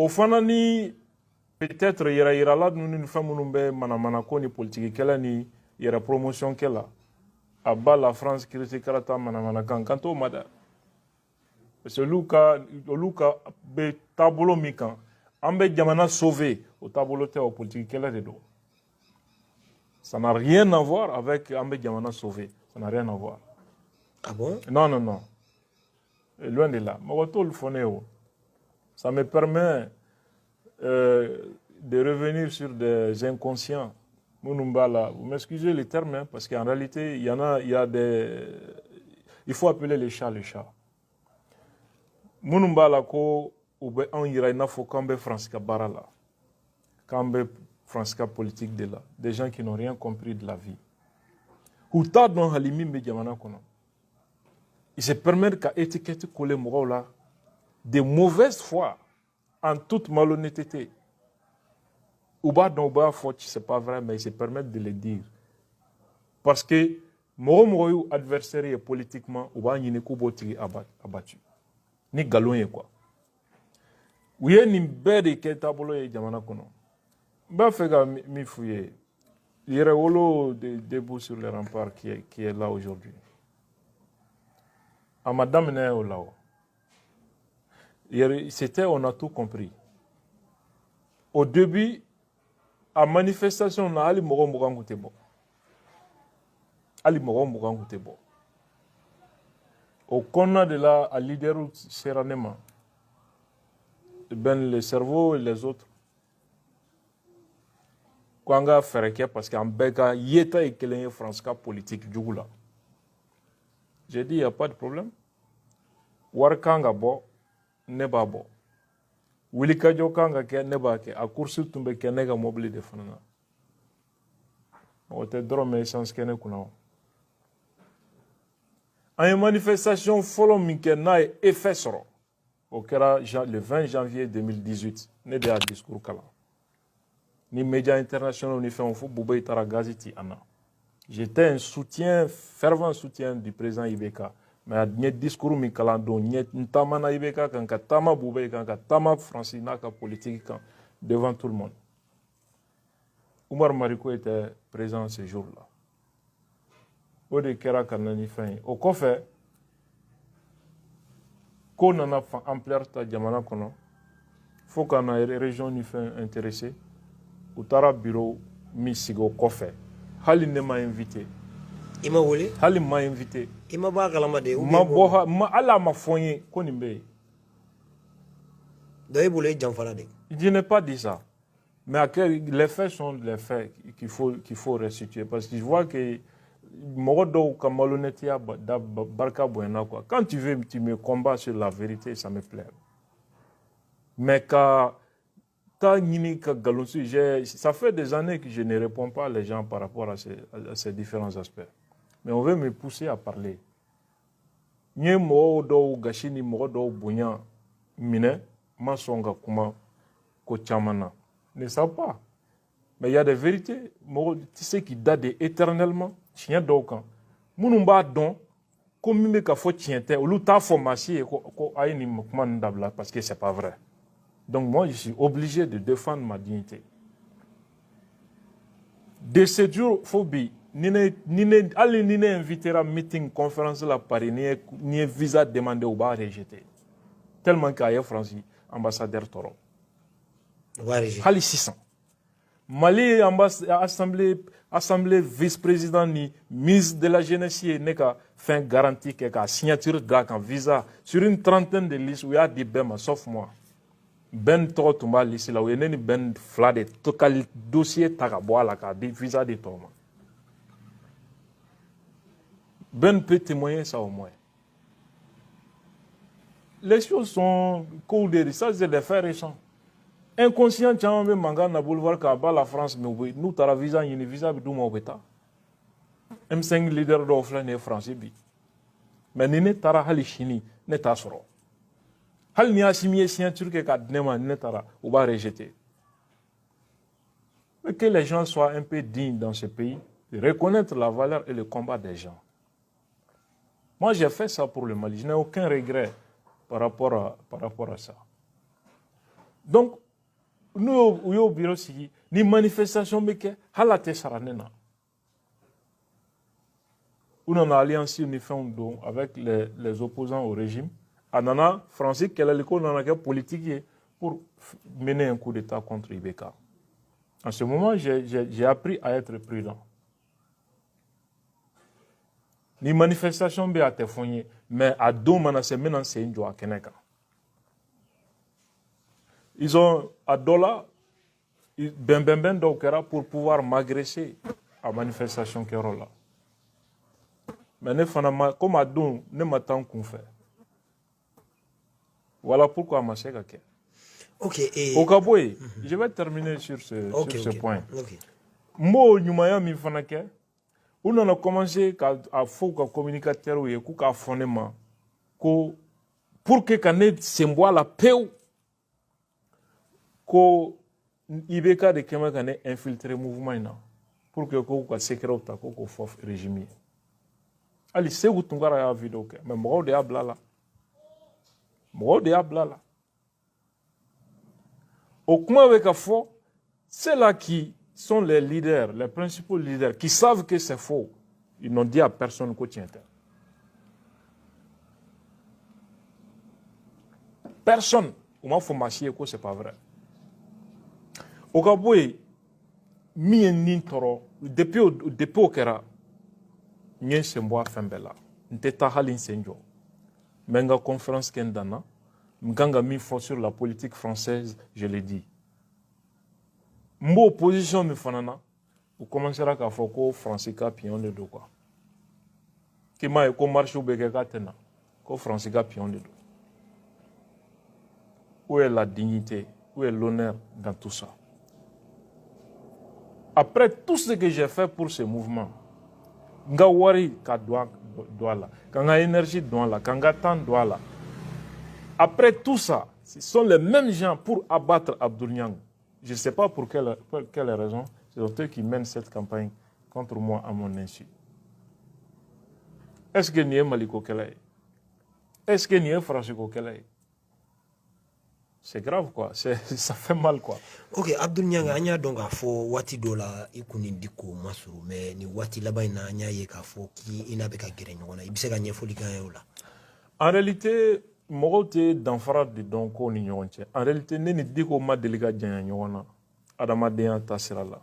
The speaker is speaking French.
au fanani peut-être ira là nous faisons nous manamana ko ni politique kela ni ira promotion kela aba la France critique karata manamana kanto mada parce que luka be tableau mikan ambe jamana sauvé au tableau te au politique kela de do. Ça n'a rien à voir avec ambe jamana sauvé, ça n'a rien à voir. Ah bon? Non. Loin de là. Ça me permet de revenir sur des inconscients. Vous m'excusez les termes, hein, parce qu'en réalité, il y a des... Il faut appeler les chats les chats. Munumbala ko ube an ira ina fo kambe franska barala. Kambe franska politique de là. Des gens qui n'ont rien compris de la vie. Huta don halimi me jamana kono. Ils se permettent qu'à étiqueter coller là de mauvaise foi en toute malhonnêteté. Ouba don ouba faute, c'est pas vrai, mais ils se permettent de le dire. Parce que mon adversaire est politiquement ouba n'y n'est abattu. Ni galon quoi. Oui, ni bête qui est tableau et jamana kono. Ba fega mi fouye. Il y a le debout sur les remparts qui est là aujourd'hui. À madame Néo là. C'était, on a tout compris. Au début, à manifestation, on a Ali Moron Goutebo. Ali Moron Goutebo. Au corner de là, à leader sereinement. Ben, le cerveau et les autres. Kwanga Fereke, parce qu'en Beka, Yeta et Kelen France politique du là. J'ai dit, il n'y a pas de problème. Warkanga bo, neba bo. Wilika Jokanga ke neba ke, a kursi tumbe ke nega mobile de fanana. On te drôme essence kene kuna. En une manifestation follow minke na effet soro. Au kera le 20 janvier 2018, ne de a discours kala. Ni médias internationaux ni fait un fou boubé itara gazeti ana. J'étais un soutien, fervent soutien du président Ibeka. Mais il y a un discours mi kalando, il y a un tamana Ibeka, quand tama boubé, quand tama francina, quand politique, devant tout le monde. Oumar Mariko était présent ce jour-là. Ode kera kanani fin. Au kofe, ko nana ampleur ta jamana kono. Faut qu'on ait région ni fin intéressé. Utara bureau mi sigo kofe. Hali ne m'a invité. Il m'a volé. Hali m'a invité. Il m'a pas galamade. Ma ala ma foigné konimbe. D'ailleurs, vous voulez Jamfalade. Je n'ai pas dit ça. Mais les faits sont les faits qu'il faut restituer. Parce que je vois que quand tu veux, tu me combats sur la vérité, ça me plaît. Mais quand ça fait des années que je ne réponds pas aux gens par rapport à ces différents aspects. Mais on veut me pousser à parler. Ne savent pas. Mais il y a des vérités, tu sais, qui datent éternellement. Chien d'aucun. Mounumba don, comme il me faut tienter, ou l'outa formation, parce que c'est pas vrai. Donc moi, je suis obligé de défendre ma dignité. De ce jour, phobie, allez ni inviter à meeting, conférence la Paris, ni visa demandé ou bas rejeté. Tellement qu'il y a France, ambassadeur Toro. Hali 600. Mali assemblée vice-président ni ministre de la jeunesse n'est qu'à fin garantie qu'à signature d'un visa sur une trentaine de listes où il y a des bêmes, sauf moi. Ben to tumba liste là où il y a une ben flade total dossier tagaboa la ka visa de toma. Ben peut témoigner ça au moins. Les choses sont coulées, ça c'est des faits récents. Inconscient, tu as manga na boulevard Kaba la France, mais nous t'as visa une visa bidou mo beta. M5 leader d'offre ne français bi. Mais ne tara hali chini ne tasoro. Hal ni assimilé signature que kadnema ne tara ou va rejeter. Mais que les gens soient un peu dignes dans ce pays, de reconnaître la valeur et le combat des gens. Moi j'ai fait ça pour le Mali, je n'ai aucun regret par rapport à ça. Donc, nous, au bureau, ni manifestation, mais que, halate saranena. On a une alliance avec les opposants au régime. Anana, Français, quelle est l'école politique pour mener un coup d'État contre Ibeka. En ce moment, j'ai appris à être prudent. Les manifestations sont à téléphone, mais à deux moments, c'est maintenant c'est une joie. Ils ont à Dola, ben pour pouvoir m'agresser à la manifestation qui est là. Mais comme à deux, ne m'attend qu'on fait. Voilà pourquoi ma chère. Ok. Au Kaboy, je vais terminer sur ce point. Moi, on a commencé à faire un communicateur ou un phonéma pour que quand symbole la paix, que Ibeka de Kema kan infiltrer le mouvement pour que le secret ou le régime. Ali c'est où tu vas la vidéo mais moi de ablala. Au comment avec un faux, c'est là qui sont les leaders, les principaux leaders, qui savent que c'est faux. Ils n'ont dit à personne qu'au tient. Personne. Au moins, il faut marcher que ce n'est pas vrai. Au Gaboué, depuis au Kera, nous sommes Fembela. Nous sommes Halin Senjo. Menga conférence Kendana, Mganga mis sur la politique française, je l'ai dit. Mon opposition, me fanana, vous commencerez à faire que Français pion de dos quoi. Qui m'a éco marché au Béga tena, que Français pion de dos. Où est la dignité, où est l'honneur dans tout ça? Après tout ce que j'ai fait pour ce mouvement, nga wari ka doit là, kanga énergie doit là, kanga temps doit là. Après tout ça, ce sont les mêmes gens pour abattre Abdoul Niang. Je ne sais pas pour quelle raison, c'est eux qui mènent cette campagne contre moi à mon insu. Est-ce que n'y est Maliko Kelay? Est-ce que n'y est Francisco Kelay? C'est grave quoi, ça fait mal quoi. Ok, Abdoul Niang anya donc a fo wati dola ikunin diko masuru mais ni wati laba ina anya ye ka fo ki ina beka gere nyona ibise ka nyefoli kan yola. En réalité, Morote d'enfara de donko ni nyonche. En réalité, ne ni diko ma deliga janya nyona. Adama deyan tasira la.